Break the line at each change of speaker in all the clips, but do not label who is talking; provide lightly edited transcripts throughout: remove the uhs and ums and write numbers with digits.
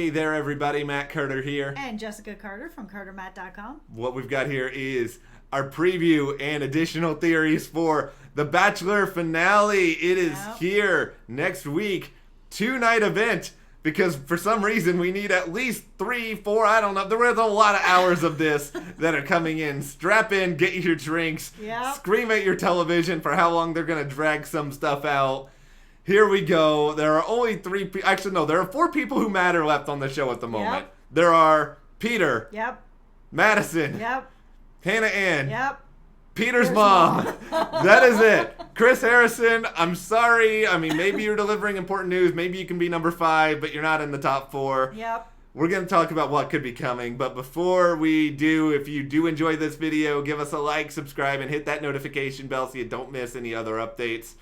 Hey there, everybody. Matt Carter here.
And Jessica Carter from CARTERMATT.com.
What we've got here is our preview and additional theories for the Bachelor finale. It is here next week. 2-night event. Because for some reason we need at least 3, 4, I don't know. There's a lot of hours of this that are coming in. Strap in, get your drinks, scream at your television for how long they're going to drag some stuff out. Here we go. There are only 3 people. Actually, no, there are 4 people who matter left on the show at the moment. There are Peter. Madison. Hannah Ann. Peter's mom. That is it. Chris Harrison, I'm sorry. I mean, maybe you're delivering important news. Maybe you can be number 5, but you're not in the top 4. We're going to talk about what could be coming. But before we do, if you do enjoy this video, give us a like, subscribe, and hit that notification bell so you don't miss any other updates.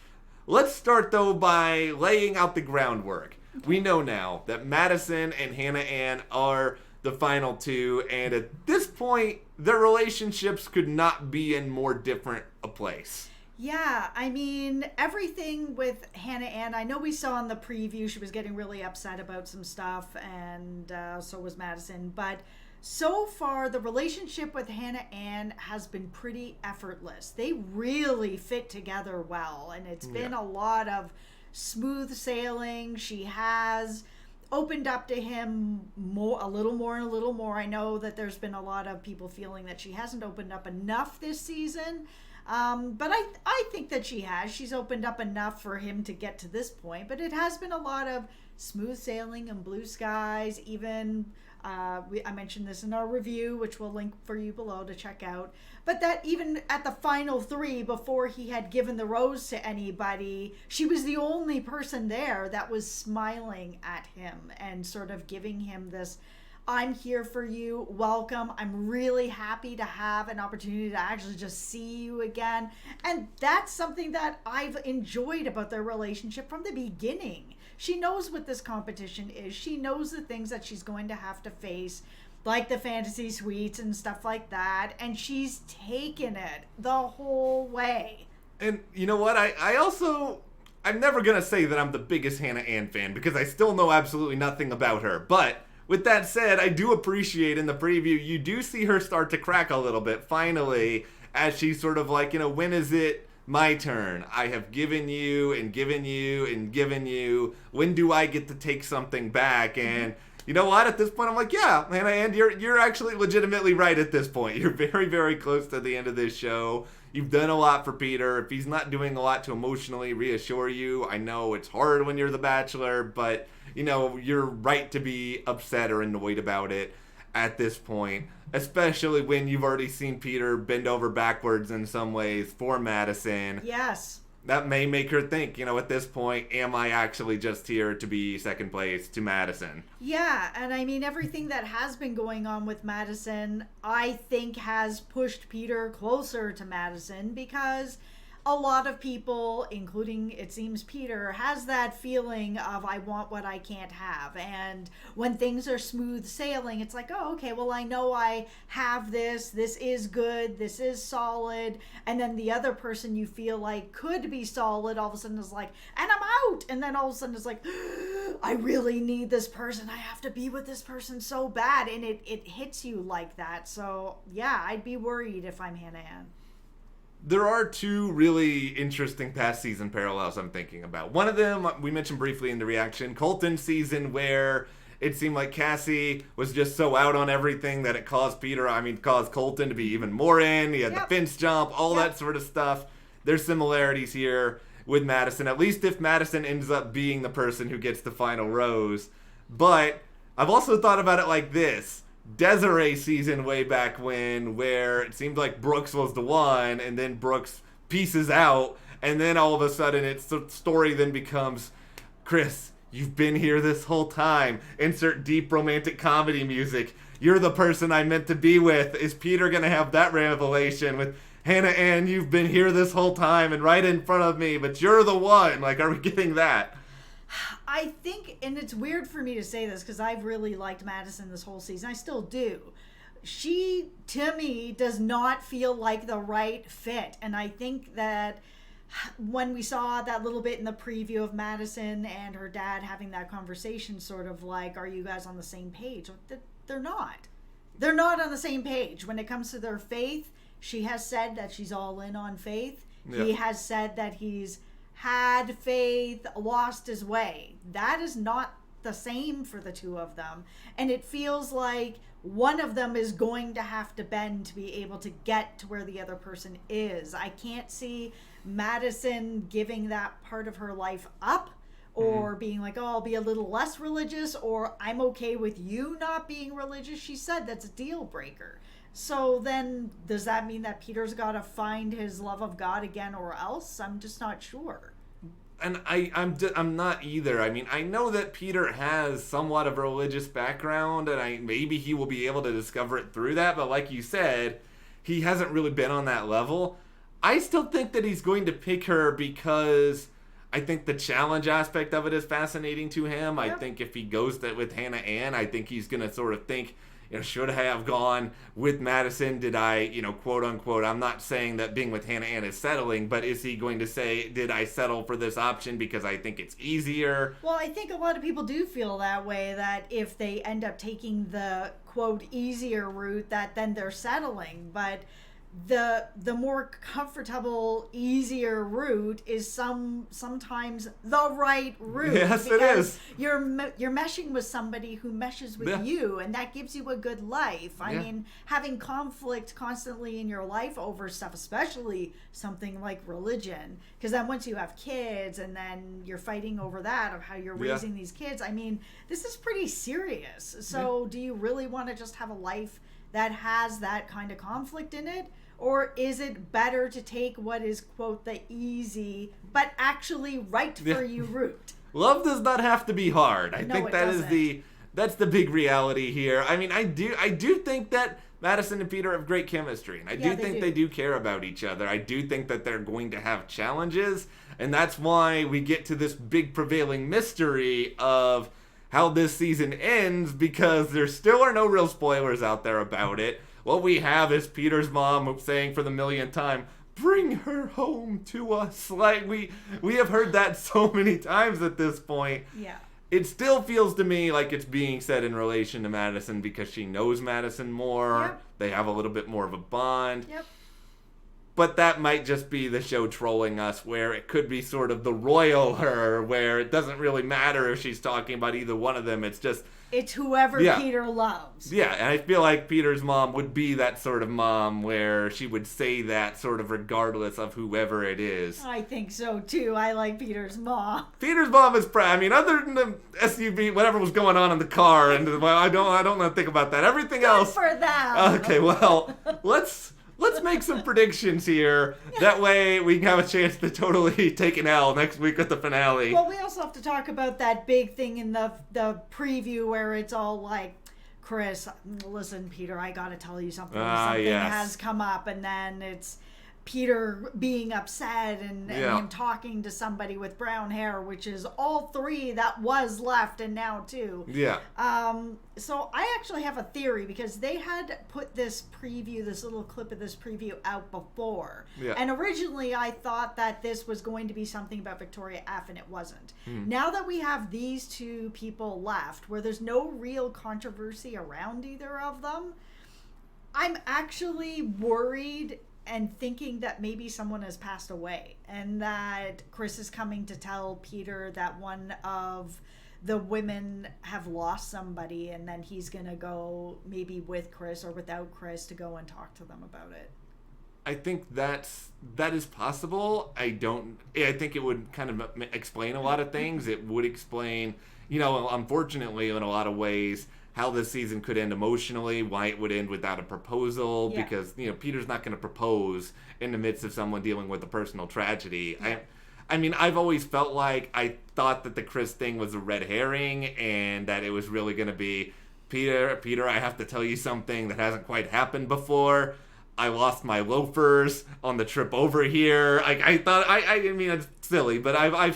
Let's start, though, by laying out the groundwork. We know now that Madison and Hannah Ann are the final 2, and at this point, their relationships could not be in more different a place.
Yeah, I mean, everything with Hannah Ann, I know we saw in the preview she was getting really upset about some stuff, and so was Madison, but so far, the relationship with Hannah Ann has been pretty effortless. They really fit together well, and it's been a lot of smooth sailing. She has opened up to him a little more. I know that there's been a lot of people feeling that she hasn't opened up enough this season, but I think that she has. She's opened up enough for him to get to this point, but it has been a lot of smooth sailing and blue skies. Even I mentioned this in our review, which we'll link for you below to check out, but that even at the final 3, before he had given the rose to anybody, she was the only person there that was smiling at him and sort of giving him this, I'm here for you, welcome, I'm really happy to have an opportunity to actually just see you again. And that's something that I've enjoyed about their relationship from the beginning. She knows what this competition is. She knows the things that she's going to have to face, like the fantasy suites and stuff like that, and she's taken it the whole way.
And you know what? I'm never going to say that I'm the biggest Hannah Ann fan, because I still know absolutely nothing about her. But with that said, I do appreciate in the preview, you do see her start to crack a little bit, finally, as she's sort of like, when is it my turn? I have given you and given you and given you. When do I get to take something back? And you know what? At this point, I'm like, yeah, Hannah Ann, you're actually legitimately right at this point. You're very, very close to the end of this show. You've done a lot for Peter. If he's not doing a lot to emotionally reassure you, I know it's hard when you're the Bachelor, but, you're right to be upset or annoyed about it at this point, especially when you've already seen Peter bend over backwards in some ways for Madison.
Yes.
That may make her think, at this point, am I actually just here to be second place to Madison?
Yeah, and I mean, everything that has been going on with Madison, I think has pushed Peter closer to Madison, because a lot of people, including, it seems, Peter, has that feeling of, I want what I can't have. And when things are smooth sailing, it's like, oh, okay, well, I know I have this. This is good. This is solid. And then the other person you feel like could be solid, all of a sudden is like, and I'm out. And then all of a sudden it's like, I really need this person. I have to be with this person so bad. And it hits you like that. So, yeah, I'd be worried if I'm Hannah Ann.
There are 2 really interesting past season parallels I'm thinking about. One of them, we mentioned briefly in the reaction, Colton's season, where it seemed like Cassie was just so out on everything that it caused Colton to be even more in. He had the fence jump, all that sort of stuff. There's similarities here with Madison, at least if Madison ends up being the person who gets the final rose. But I've also thought about it like this. Desiree season way back when, where it seemed like Brooks was the one, and then Brooks pieces out, and then all of a sudden the story then becomes, Chris, you've been here this whole time. Insert deep romantic comedy music. You're the person I meant to be with. Is Peter going to have that revelation with Hannah Ann? You've been here this whole time and right in front of me, but you're the one. Like, are we getting that?
I think, and it's weird for me to say this because I've really liked Madison this whole season. I still do. She, to me, does not feel like the right fit. And I think that when we saw that little bit in the preview of Madison and her dad having that conversation, sort of like, are you guys on the same page? They're not. They're not on the same page. When it comes to their faith, she has said that she's all in on faith. Yeah. He has said that he's had faith, lost his way. That is not the same for the two of them. And it feels like one of them is going to have to bend to be able to get to where the other person is. I can't see Madison giving that part of her life up, or being like, oh, I'll be a little less religious, or I'm okay with you not being religious. She said that's a deal breaker. So then does that mean that Peter's got to find his love of God again or else? I'm just not sure.
And I'm not either. I mean, I know that Peter has somewhat of a religious background, and maybe he will be able to discover it through that, but like you said, he hasn't really been on that level. I still think that he's going to pick her because I think the challenge aspect of it is fascinating to him. Yep. I think if he goes with Hannah Ann, I think he's going to sort of think, should I have gone with Madison? Did I, quote unquote, I'm not saying that being with Hannah Ann is settling, but is he going to say, did I settle for this option because I think it's easier?
Well, I think a lot of people do feel that way, that if they end up taking the, quote, easier route, that then they're settling. But the more comfortable, easier route is sometimes the right route.
Yes, it is.
You're meshing with somebody who meshes with you, and that gives you a good life. I mean, having conflict constantly in your life over stuff, especially something like religion, because then once you have kids and then you're fighting over that, of how you're raising these kids, I mean, this is pretty serious. So do you really want to just have a life that has that kind of conflict in it? Or is it better to take what is, quote, the easy, but actually right for you route?
Love does not have to be hard. I think that's the big reality here. I mean, I do think that Madison and Peter have great chemistry, and I do think they do care about each other. I do think that they're going to have challenges, and that's why we get to this big prevailing mystery of how this season ends, because there still are no real spoilers out there about it. What we have is Peter's mom saying for the millionth time, bring her home to us. Like, we have heard that so many times at this point.
Yeah.
It still feels to me like it's being said in relation to Madison because she knows Madison more. Yep. They have a little bit more of a bond.
Yep.
But that might just be the show trolling us, where it could be sort of the royal her, where it doesn't really matter if she's talking about either one of them.
It's whoever Peter loves.
Yeah, and I feel like Peter's mom would be that sort of mom where she would say that sort of regardless of whoever it is.
I think so, too. I like Peter's mom.
Peter's mom is proud. I mean, other than the SUV, whatever was going on in the car, and I don't want to think about that. Everything
Good
else.
for them.
Okay, well, let's make some predictions here. That way we can have a chance to totally take an L next week with the finale.
Well, we also have to talk about that big thing in the preview where it's all like, Chris, listen, Peter, I got to tell you something. Something has come up, and then it's Peter being upset and him talking to somebody with brown hair, which is all three that was left and now two.
Yeah.
So I actually have a theory, because they had put this little clip of this preview out before. Yeah. And originally I thought that this was going to be something about Victoria F, and it wasn't. Now that we have these two people left, where there's no real controversy around either of them, I'm actually worried and thinking that maybe someone has passed away, and that Chris is coming to tell Peter that one of the women have lost somebody, and then he's going to go maybe with Chris or without Chris to go and talk to them about it.
I think that is possible. I think it would kind of explain a lot of things. It would explain, unfortunately, in a lot of ways, how this season could end emotionally, why it would end without a proposal, because, Peter's not going to propose in the midst of someone dealing with a personal tragedy. Yeah. I mean, I've always felt like I thought that the Chris thing was a red herring, and that it was really going to be, Peter, I have to tell you something that hasn't quite happened before. I lost my loafers on the trip over here. I thought, I mean, it's silly, but I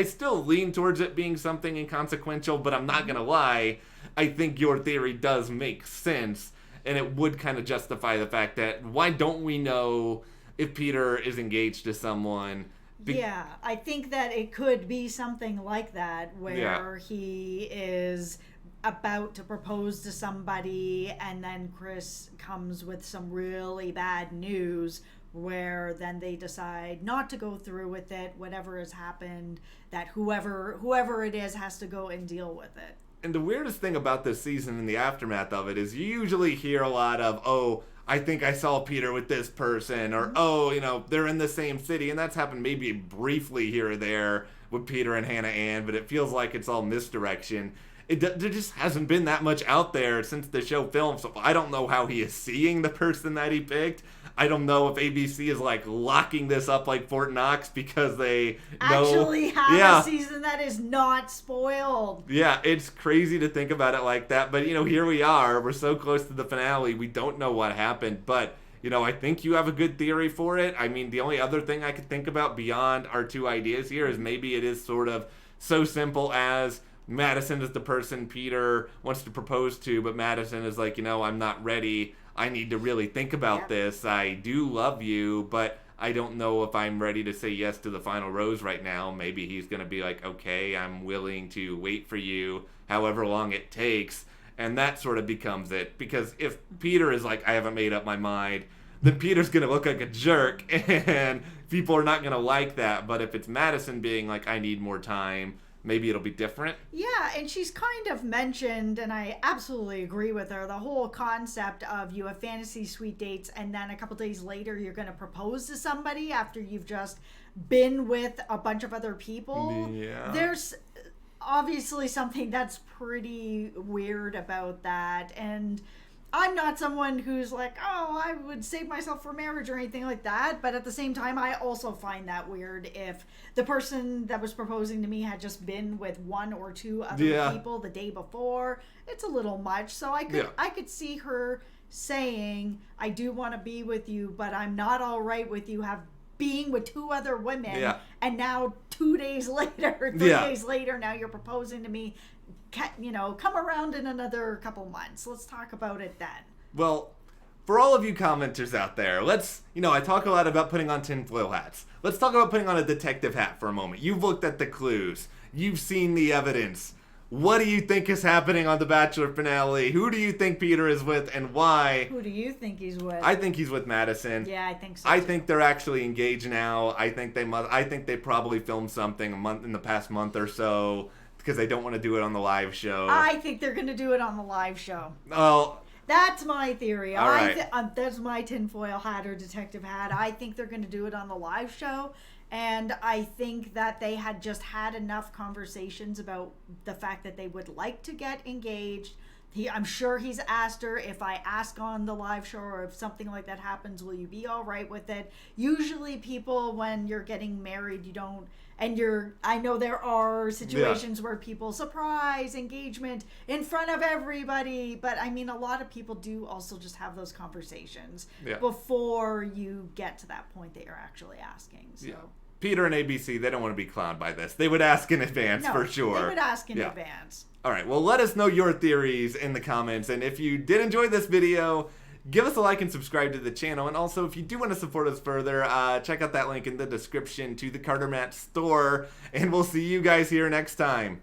still lean towards it being something inconsequential, but I'm not going to lie. I think your theory does make sense, and it would kind of justify the fact that why don't we know if Peter is engaged to someone
Yeah, I think that it could be something like that where
Yeah.
he is about to propose to somebody and then Chris comes with some really bad news where then they decide not to go through with it, whatever has happened, that whoever it is has to go and deal with it.
And the weirdest thing about this season and the aftermath of it is you usually hear a lot of, oh, I think I saw Peter with this person, or, oh, you know, they're in the same city. And that's happened maybe briefly here or there with Peter and Hannah Ann, but it feels like it's all misdirection. There just hasn't been that much out there since the show filmed, so I don't know how he is seeing the person that he picked. I don't know if ABC is like locking this up like Fort Knox because they
Actually have
yeah.
a season that is not spoiled.
Yeah, it's crazy to think about it like that, but you know, here we are. We're so close to the finale. We don't know what happened, but you know, I think you have a good theory for it. I mean, the only other thing I could think about beyond our two ideas here is maybe it is sort of so simple as Madison is the person Peter wants to propose to, but Madison is like, you know, I'm not ready. I need to really think about this. I do love you, but I don't know if I'm ready to say yes to the final rose right now. Maybe he's going to be like, okay, I'm willing to wait for you however long it takes. And that sort of becomes it. Because if Peter is like, I haven't made up my mind, then Peter's going to look like a jerk and people are not going to like that. But if it's Madison being like, I need more time, maybe it'll be different.
Yeah, and she's kind of mentioned, and I absolutely agree with her, the whole concept of you have fantasy suite dates and then a couple days later you're going to propose to somebody after you've just been with a bunch of other people.
Yeah.
There's obviously something that's pretty weird about that, and I'm not someone who's like, oh, I would save myself for marriage or anything like that. But at the same time, I also find that weird if the person that was proposing to me had just been with one or two other people the day before. It's a little much. So I could see her saying, I do want to be with you, but I'm not all right with you being with two other women.
Yeah.
And now 2 days later, 3 days later, now you're proposing to me. You know, come around in another couple months. Let's talk about it then.
Well, for all of you commenters out there, let's, you know, I talk a lot about putting on tinfoil hats. Let's talk about putting on a detective hat for a moment. You've looked at the clues. You've seen the evidence. What do you think is happening on the Bachelor finale? Who do you think Peter is with and why?
Who do you think he's with?
I think he's with Madison.
Yeah, I think so.
I think they're actually engaged now. I think they probably filmed something in the past month or so because they don't want to do it on the live show.
I think they're going to do it on the live show.
Oh,
that's my theory.
All right.
That's my tinfoil hat or detective hat. I think they're going to do it on the live show. And I think that they had just had enough conversations about the fact that they would like to get engaged. I'm sure he's asked her, if I ask on the live show or if something like that happens, will you be all right with it? Usually people, when you're getting married, you don't, I know there are situations where people surprise engagement in front of everybody, but I mean, a lot of people do also just have those conversations before you get to that point that you're actually asking. So.
Yeah. Peter and ABC, they don't want to be clowned by this. They would ask in advance for sure.
They would ask in advance.
All right, well, let us know your theories in the comments. And if you did enjoy this video, give us a like and subscribe to the channel. And also, if you do want to support us further, check out that link in the description to the CARTERMATT store. And we'll see you guys here next time.